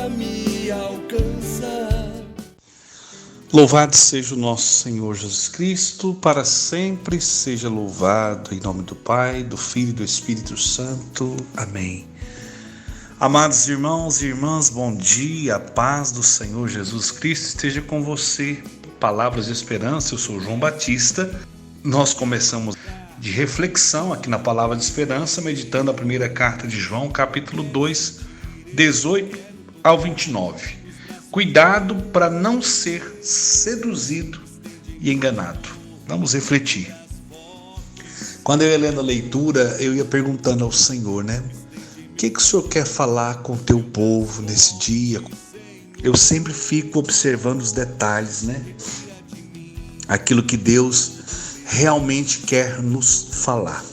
pra me alcançar. Louvado seja o nosso Senhor Jesus Cristo, para sempre seja louvado, em nome do Pai, do Filho e do Espírito Santo. Amém. Amados irmãos e irmãs, bom dia, a paz do Senhor Jesus Cristo esteja com você. Palavras de esperança, eu sou João Batista. Nós começamos de reflexão aqui na Palavra de Esperança, meditando a primeira carta de João, capítulo 2, 18 ao 29. Cuidado para não ser seduzido e enganado. Vamos refletir. Quando eu ia lendo a leitura, eu ia perguntando ao Senhor, o que o Senhor quer falar com o teu povo nesse dia? Eu sempre fico observando os detalhes, aquilo que Deus realmente quer nos falar.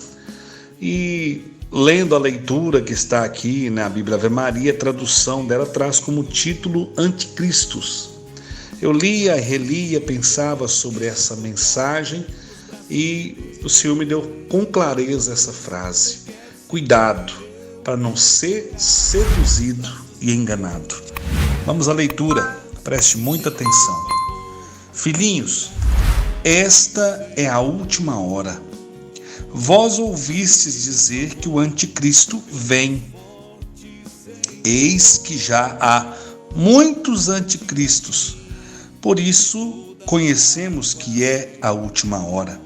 E lendo a leitura que está aqui na Bíblia Ave Maria, a tradução dela traz como título Anticristos. Eu lia, relia, pensava sobre essa mensagem e o Senhor me deu com clareza essa frase: cuidado para não ser seduzido e enganado. Vamos à leitura, preste muita atenção. Filhinhos, esta é a última hora. Vós ouvistes dizer que o anticristo vem. Eis que já há muitos anticristos. Por isso conhecemos que é a última hora.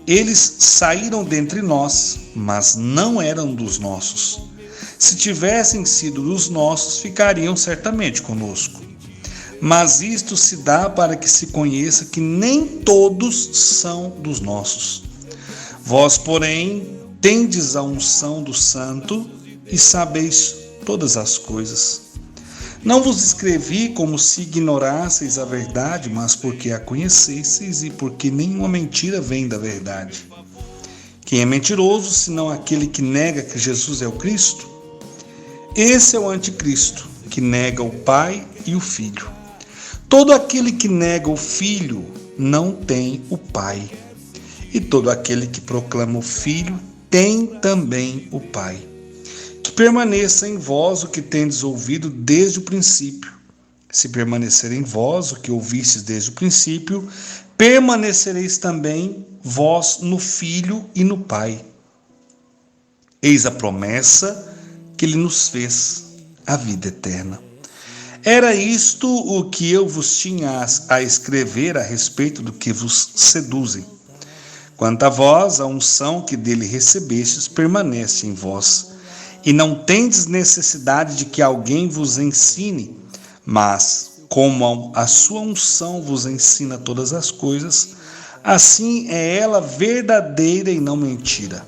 Eles saíram dentre nós, mas não eram dos nossos. Se tivessem sido dos nossos, ficariam certamente conosco. Mas isto se dá para que se conheça que nem todos são dos nossos. Vós, porém, tendes a unção do Santo e sabeis todas as coisas. Não vos escrevi como se ignorasseis a verdade, mas porque a conhecesseis e porque nenhuma mentira vem da verdade. Quem é mentiroso, senão aquele que nega que Jesus é o Cristo? Esse é o anticristo, que nega o Pai e o Filho. Todo aquele que nega o Filho não tem o Pai. E todo aquele que proclama o Filho tem também o Pai. Que permaneça em vós o que tendes ouvido desde o princípio. Se permanecer em vós o que ouvistes desde o princípio, permanecereis também vós no Filho e no Pai. Eis a promessa que ele nos fez, a vida eterna. Era isto o que eu vos tinha a escrever a respeito do que vos seduzem. Quanto a vós, a unção que dele recebestes permanece em vós, e não tendes necessidade de que alguém vos ensine, mas, como a sua unção vos ensina todas as coisas, assim é ela verdadeira e não mentira.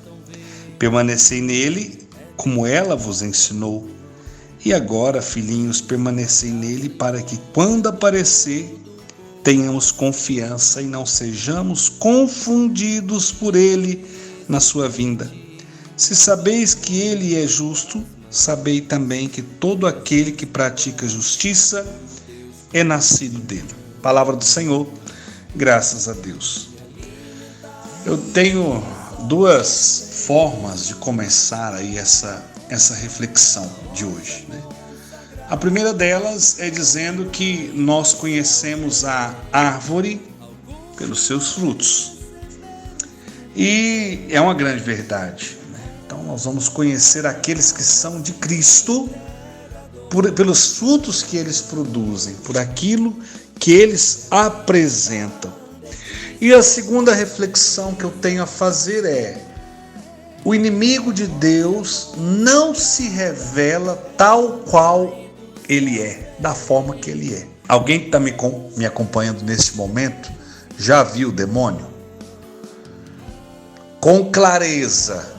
Permanecei nele, como ela vos ensinou. E agora, filhinhos, permanecei nele, para que, quando aparecer, tenhamos confiança e não sejamos confundidos por ele na sua vinda. Se sabeis que ele é justo, sabei também que todo aquele que pratica justiça é nascido dele. Palavra do Senhor, graças a Deus. Eu tenho duas formas de começar aí essa reflexão de hoje, A primeira delas é dizendo que nós conhecemos a árvore pelos seus frutos. E é uma grande verdade. Então nós vamos conhecer aqueles que são de Cristo pelos frutos que eles produzem, por aquilo que eles apresentam. E a segunda reflexão que eu tenho a fazer é: o inimigo de Deus não se revela tal qual ele é, da forma que ele é. Alguém que está me acompanhando nesse momento já viu o demônio? Com clareza,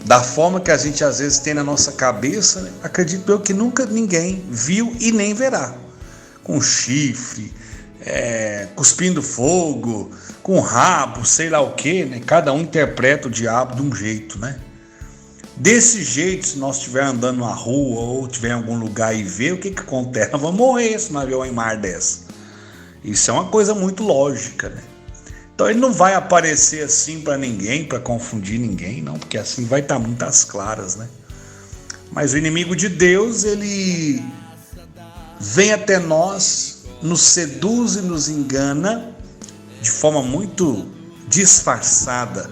da forma que a gente às vezes tem na nossa cabeça, acredito eu que nunca ninguém viu e nem verá. Com chifre, cuspindo fogo, com rabo, sei lá o que, Cada um interpreta o diabo de um jeito, Desse jeito, se nós estivermos andando na rua ou estiver em algum lugar e ver, o que acontece? Nós vamos morrer se nós ver uma imagem dessa. Isso é uma coisa muito lógica, Então ele não vai aparecer assim para ninguém, para confundir ninguém, não, porque assim vai estar muito às claras, Mas o inimigo de Deus, ele vem até nós, nos seduz e nos engana de forma muito disfarçada.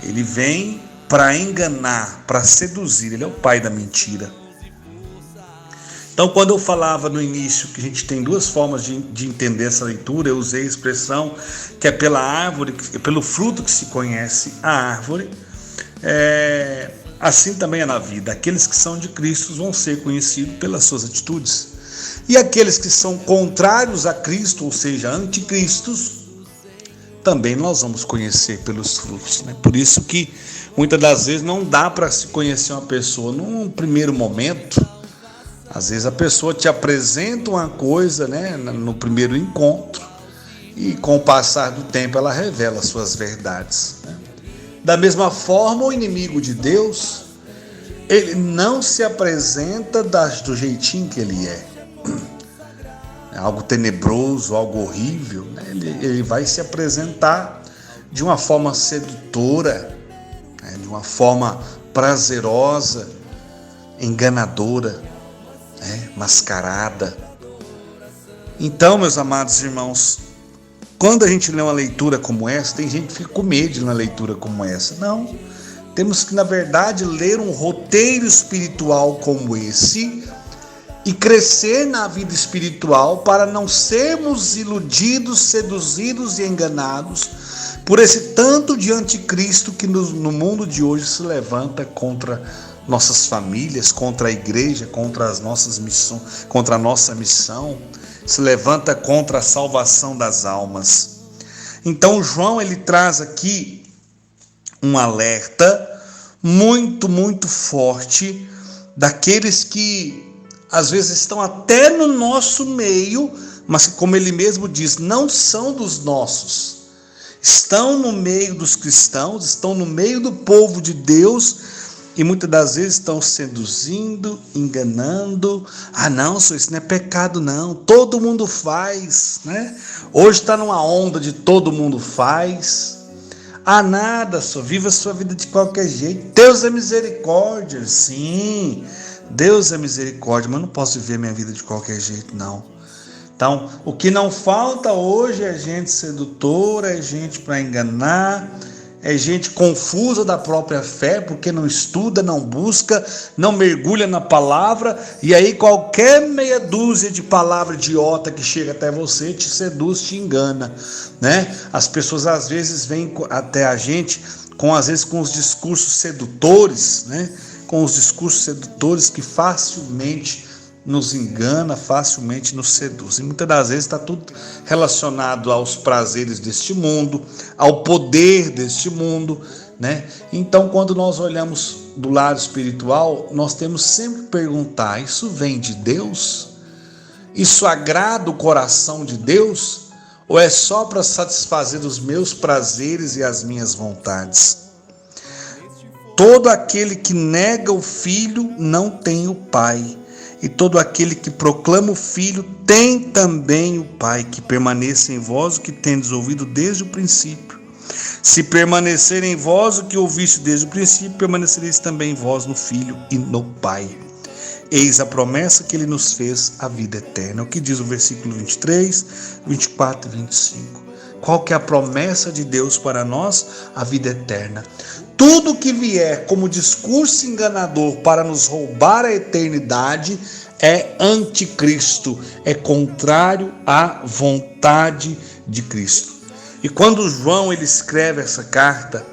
Ele vem para enganar, para seduzir. Ele é o pai da mentira. Então, quando eu falava no início que a gente tem duas formas de entender essa leitura, eu usei a expressão que é pela árvore, pelo fruto que se conhece a árvore. Assim também é na vida. Aqueles que são de Cristo vão ser conhecidos pelas suas atitudes. E aqueles que são contrários a Cristo, ou seja, anticristos, também nós vamos conhecer pelos frutos, né? Por isso que muitas das vezes não dá para se conhecer uma pessoa num primeiro momento. Às vezes a pessoa te apresenta uma coisa, né, no primeiro encontro, e com o passar do tempo ela revela suas verdades, né? Da mesma forma, o inimigo de Deus, ele não se apresenta do jeitinho que ele é. Algo tenebroso, algo horrível, né? Ele vai se apresentar de uma forma sedutora, né? De uma forma prazerosa, enganadora, né? Mascarada. Então, meus amados irmãos, quando a gente lê uma leitura como essa, tem gente que fica com medo de ler uma leitura como essa. Não, temos que, na verdade, ler um roteiro espiritual como esse e crescer na vida espiritual para não sermos iludidos, seduzidos e enganados por esse tanto de anticristo que no mundo de hoje se levanta contra nossas famílias, contra a igreja, contra as nossas missões, contra a nossa missão, se levanta contra a salvação das almas. Então João, ele traz aqui um alerta muito, muito forte daqueles que às vezes estão até no nosso meio, mas que, como ele mesmo diz, não são dos nossos. Estão no meio dos cristãos, estão no meio do povo de Deus e muitas das vezes estão seduzindo, enganando. Ah, não, isso não é pecado não, todo mundo faz, né? Hoje está numa onda de todo mundo faz. Ah, nada, só viva a sua vida de qualquer jeito. Deus é misericórdia, sim. Deus é misericórdia, mas não posso viver minha vida de qualquer jeito, não. Então, o que não falta hoje é gente sedutora, é gente para enganar, é gente confusa da própria fé, porque não estuda, não busca, não mergulha na palavra, e aí qualquer meia dúzia de palavra idiota que chega até você te seduz, te engana, né? As pessoas às vezes vêm até a gente às vezes com os discursos sedutores, né? Com os discursos sedutores que facilmente nos engana, facilmente nos seduz. E muitas das vezes está tudo relacionado aos prazeres deste mundo, ao poder deste mundo, né? Então, quando nós olhamos do lado espiritual, nós temos sempre que perguntar: isso vem de Deus? Isso agrada o coração de Deus? Ou é só para satisfazer os meus prazeres e as minhas vontades? Todo aquele que nega o Filho não tem o Pai, e todo aquele que proclama o Filho tem também o Pai. Que permaneça em vós o que tendes ouvido desde o princípio. Se permanecer em vós o que ouviste desde o princípio, permanecereis também em vós no Filho e no Pai. Eis a promessa que ele nos fez, a vida eterna. O que diz o versículo 23, 24 e 25. Qual que é a promessa de Deus para nós? A vida eterna. Tudo que vier como discurso enganador para nos roubar a eternidade é anticristo, é contrário à vontade de Cristo. E quando João ele escreve essa carta,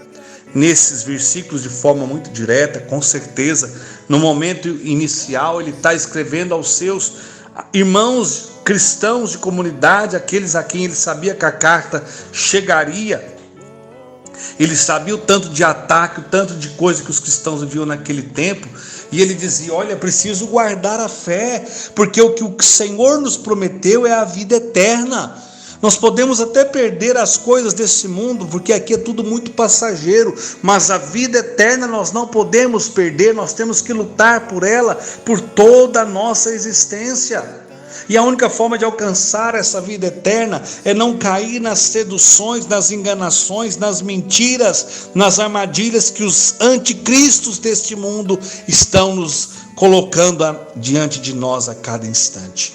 nesses versículos de forma muito direta, com certeza, no momento inicial ele está escrevendo aos seus irmãos cristãos de comunidade, aqueles a quem ele sabia que a carta chegaria. Ele sabia o tanto de ataque, o tanto de coisa que os cristãos viviam naquele tempo, e ele dizia: olha, preciso guardar a fé, porque o que o Senhor nos prometeu é a vida eterna. Nós podemos até perder as coisas desse mundo, porque aqui é tudo muito passageiro, mas a vida eterna nós não podemos perder, nós temos que lutar por ela, por toda a nossa existência. E a única forma de alcançar essa vida eterna é não cair nas seduções, nas enganações, nas mentiras, nas armadilhas que os anticristos deste mundo estão nos colocando-a diante de nós a cada instante.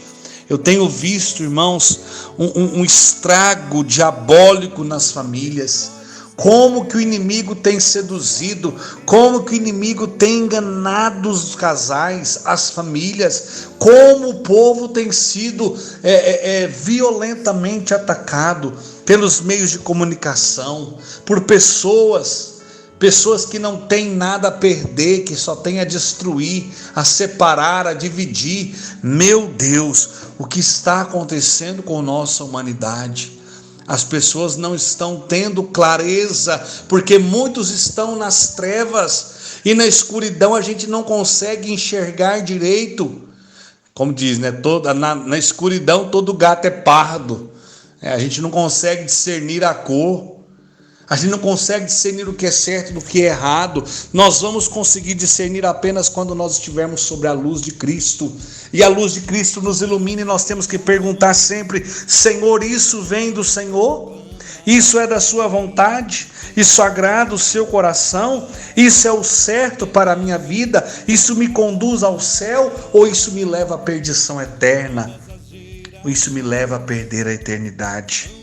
Eu tenho visto, irmãos, um estrago diabólico nas famílias. Como que o inimigo tem seduzido, como que o inimigo tem enganado os casais, as famílias, como o povo tem sido violentamente atacado pelos meios de comunicação, por pessoas que não têm nada a perder, que só têm a destruir, a separar, a dividir. Meu Deus, o que está acontecendo com a nossa humanidade? As pessoas não estão tendo clareza, porque muitos estão nas trevas, e na escuridão a gente não consegue enxergar direito. Como diz, né? Na escuridão todo gato é pardo. A gente não consegue discernir a cor. A gente não consegue discernir o que é certo do que é errado. Nós vamos conseguir discernir apenas quando nós estivermos sobre a luz de Cristo. E a luz de Cristo nos ilumina, e nós temos que perguntar sempre: Senhor, isso vem do Senhor? Isso é da sua vontade? Isso agrada o seu coração? Isso é o certo para a minha vida? Isso me conduz ao céu? Ou isso me leva à perdição eterna? Ou isso me leva a perder a eternidade?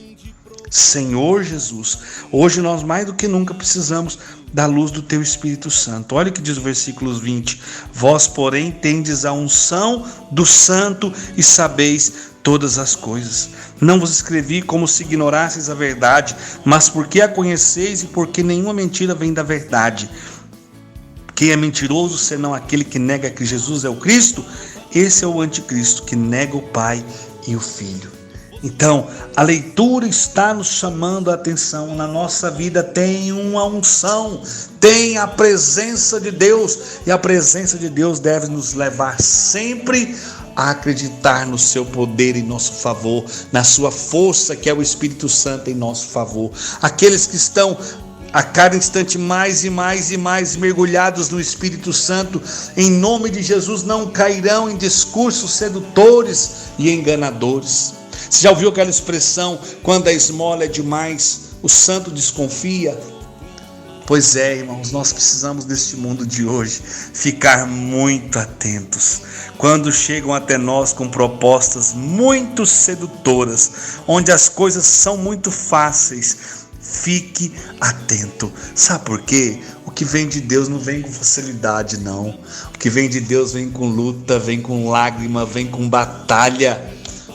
Senhor Jesus, hoje nós mais do que nunca precisamos da luz do Teu Espírito Santo. Olha o que diz o versículo 20: Vós, porém, tendes a unção do Santo e sabeis todas as coisas. Não vos escrevi como se ignorasseis a verdade, mas porque a conheceis e porque nenhuma mentira vem da verdade. Quem é mentiroso, senão aquele que nega que Jesus é o Cristo? Esse é o anticristo, que nega o Pai e o Filho. Então, a leitura está nos chamando a atenção. Na nossa vida tem uma unção, tem a presença de Deus, e a presença de Deus deve nos levar sempre a acreditar no seu poder em nosso favor, na sua força, que é o Espírito Santo, em nosso favor. Aqueles que estão a cada instante mais e mais mergulhados no Espírito Santo, em nome de Jesus, não cairão em discursos sedutores e enganadores. Você já ouviu aquela expressão: quando a esmola é demais, o santo desconfia? Pois é, irmãos, nós precisamos neste mundo de hoje ficar muito atentos. Quando chegam até nós com propostas muito sedutoras, onde as coisas são muito fáceis, fique atento. Sabe por quê? O que vem de Deus não vem com facilidade, não. O que vem de Deus vem com luta, vem com lágrima, vem com batalha.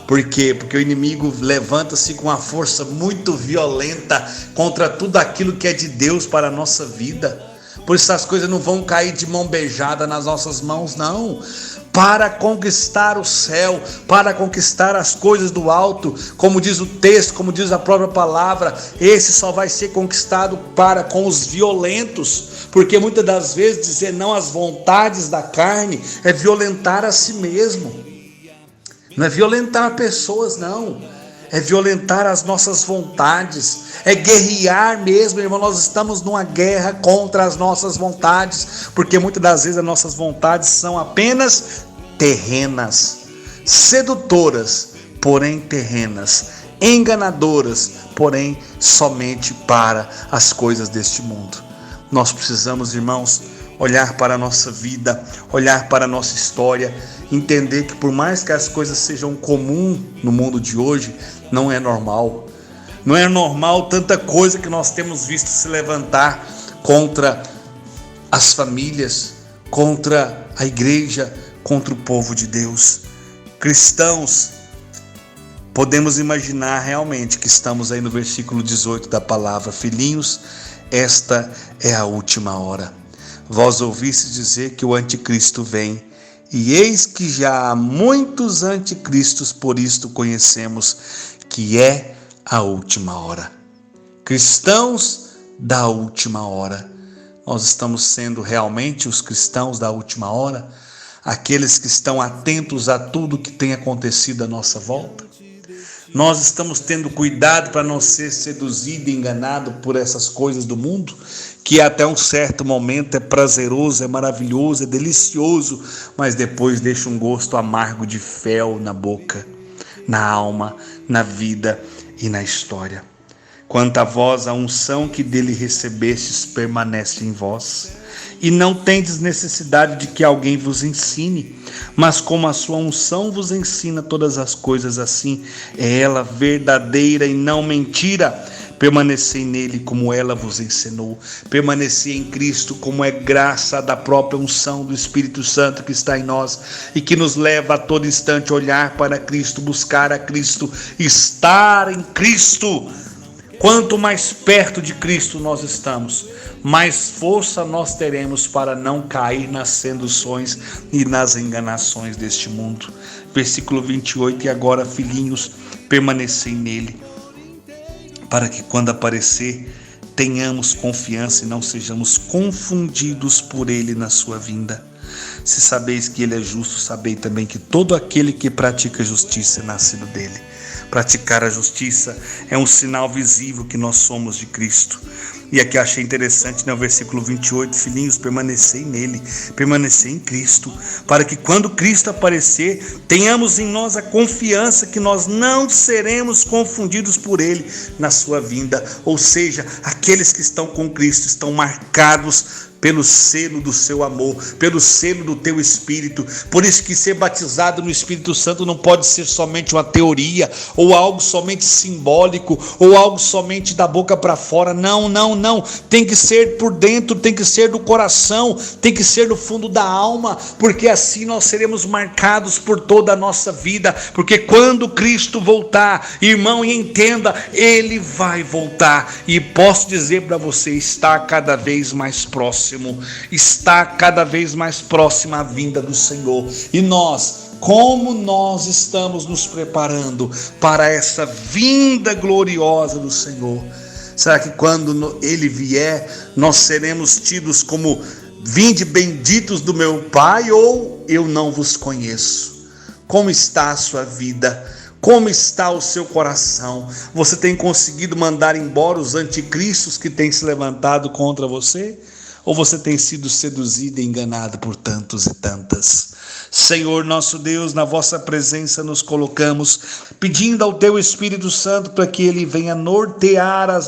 Por quê? Porque o inimigo levanta-se com uma força muito violenta contra tudo aquilo que é de Deus para a nossa vida. Por isso as coisas não vão cair de mão beijada nas nossas mãos, não. Para conquistar o céu, para conquistar as coisas do alto, como diz o texto, como diz a própria palavra, esse só vai ser conquistado com os violentos, porque muitas das vezes dizer não às vontades da carne é violentar a si mesmo. Não é violentar pessoas, não. É violentar as nossas vontades. É guerrear mesmo, irmão. Nós estamos numa guerra contra as nossas vontades, porque muitas das vezes as nossas vontades são apenas terrenas, sedutoras, porém terrenas, enganadoras, porém somente para as coisas deste mundo. Nós precisamos, irmãos, olhar para a nossa vida, olhar para a nossa história, entender que por mais que as coisas sejam comuns no mundo de hoje, não é normal. Não é normal tanta coisa que nós temos visto se levantar contra as famílias, contra a igreja, contra o povo de Deus. Cristãos, podemos imaginar realmente que estamos aí no versículo 18 da palavra: Filhinhos, esta é a última hora. Vós ouvistes dizer que o anticristo vem, e eis que já há muitos anticristos, por isto conhecemos que é a última hora. Cristãos da última hora. Nós estamos sendo realmente os cristãos da última hora? Aqueles que estão atentos a tudo que tem acontecido à nossa volta? Nós estamos tendo cuidado para não ser seduzido e enganado por essas coisas do mundo, que até um certo momento é prazeroso, é maravilhoso, é delicioso, mas depois deixa um gosto amargo de fel na boca, na alma, na vida e na história. Quanto a vós, a unção que dele recebestes permanece em vós, e não tendes necessidade de que alguém vos ensine, mas como a sua unção vos ensina todas as coisas, assim é ela verdadeira e não mentira. Permanecei nele como ela vos ensinou. Permanecei em Cristo como é graça da própria unção do Espírito Santo que está em nós e que nos leva a todo instante a olhar para Cristo, buscar a Cristo, estar em Cristo. Quanto mais perto de Cristo nós estamos, mais força nós teremos para não cair nas seduções e nas enganações deste mundo. Versículo 28, e agora, filhinhos, permanecei nele, para que quando aparecer, tenhamos confiança e não sejamos confundidos por ele na sua vinda. Se sabeis que ele é justo, sabei também que todo aquele que pratica justiça é nascido dele. Praticar a justiça é um sinal visível que nós somos de Cristo. E aqui achei interessante, o versículo 28, filhinhos, permanecei nele, permanecei em Cristo, para que quando Cristo aparecer, tenhamos em nós a confiança que nós não seremos confundidos por ele na sua vinda. Ou seja, aqueles que estão com Cristo estão marcados pelo selo do seu amor, pelo selo do teu Espírito. Por isso que ser batizado no Espírito Santo não pode ser somente uma teoria, ou algo somente simbólico, ou algo somente da boca para fora. Não. Tem que ser por dentro, tem que ser do coração, tem que ser do fundo da alma, porque assim nós seremos marcados por toda a nossa vida. Porque quando Cristo voltar, irmão, e entenda, ele vai voltar. E posso dizer para você, está cada vez mais próximo. Está cada vez mais próxima a vinda do Senhor. E nós, como nós estamos nos preparando para essa vinda gloriosa do Senhor? Será que quando ele vier, nós seremos tidos como vinde benditos do meu Pai, ou eu não vos conheço? Como está a sua vida? Como está o seu coração? Você tem conseguido mandar embora os anticristos que têm se levantado contra você? Ou você tem sido seduzido e enganado por tantos e tantas? Senhor nosso Deus, na vossa presença nos colocamos, pedindo ao teu Espírito Santo para que ele venha nortear a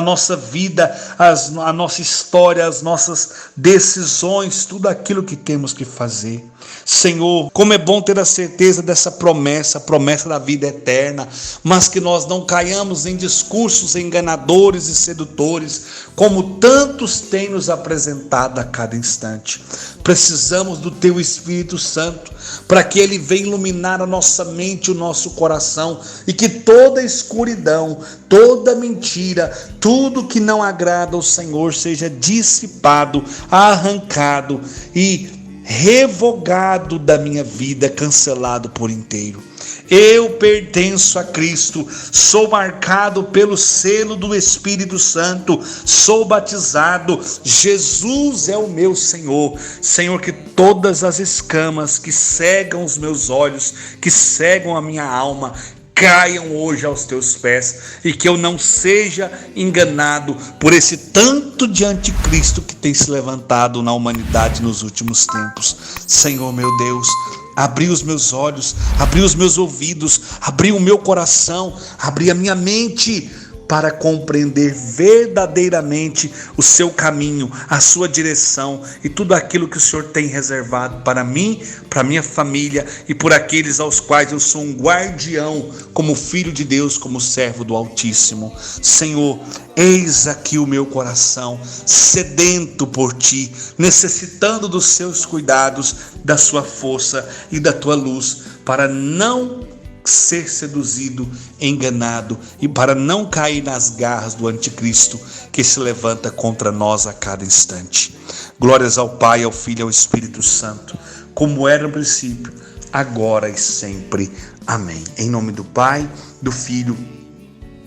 nossa vida, a nossa história, as nossas decisões, tudo aquilo que temos que fazer. Senhor, como é bom ter a certeza dessa promessa, a promessa da vida eterna, mas que nós não caiamos em discursos enganadores e sedutores, como tantos têm nos apresentado a cada instante. Precisamos do teu Espírito Santo para que ele venha iluminar a nossa mente, o nosso coração, e que toda escuridão, toda mentira, tudo que não agrada ao Senhor seja dissipado, arrancado e revogado da minha vida, cancelado por inteiro. Eu pertenço a Cristo, sou marcado pelo selo do Espírito Santo, sou batizado, Jesus é o meu Senhor. Senhor, que todas as escamas que cegam os meus olhos, que cegam a minha alma, caiam hoje aos teus pés, e que eu não seja enganado por esse tanto de anticristo que tem se levantado na humanidade nos últimos tempos. Senhor meu Deus, abri os meus olhos, abri os meus ouvidos, abri o meu coração, abri a minha mente para compreender verdadeiramente o seu caminho, a sua direção e tudo aquilo que o Senhor tem reservado para mim, para minha família e por aqueles aos quais eu sou um guardião, como filho de Deus, como servo do Altíssimo. Senhor, eis aqui o meu coração, sedento por Ti, necessitando dos Seus cuidados, da Sua força e da Tua luz, para não ser seduzido, enganado e para não cair nas garras do anticristo que se levanta contra nós a cada instante. Glórias ao Pai, ao Filho e ao Espírito Santo, como era no princípio, agora e sempre. Amém. Em nome do Pai, do Filho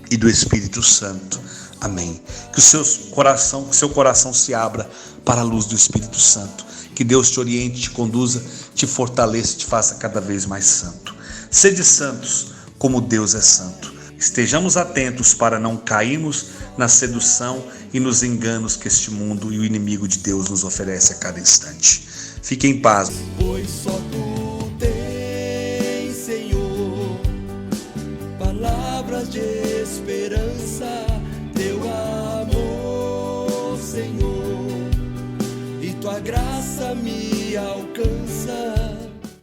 e do Espírito Santo. Amém. Que o seu coração se abra para a luz do Espírito Santo. Que Deus te oriente, te conduza, te fortaleça e te faça cada vez mais santo. Sede santos, como Deus é santo. Estejamos atentos para não cairmos na sedução e nos enganos que este mundo e o inimigo de Deus nos oferece a cada instante. Fique em paz. Pois só Tu tens, Senhor, palavra palavras de esperança, teu amor, Senhor, e tua graça me alcança.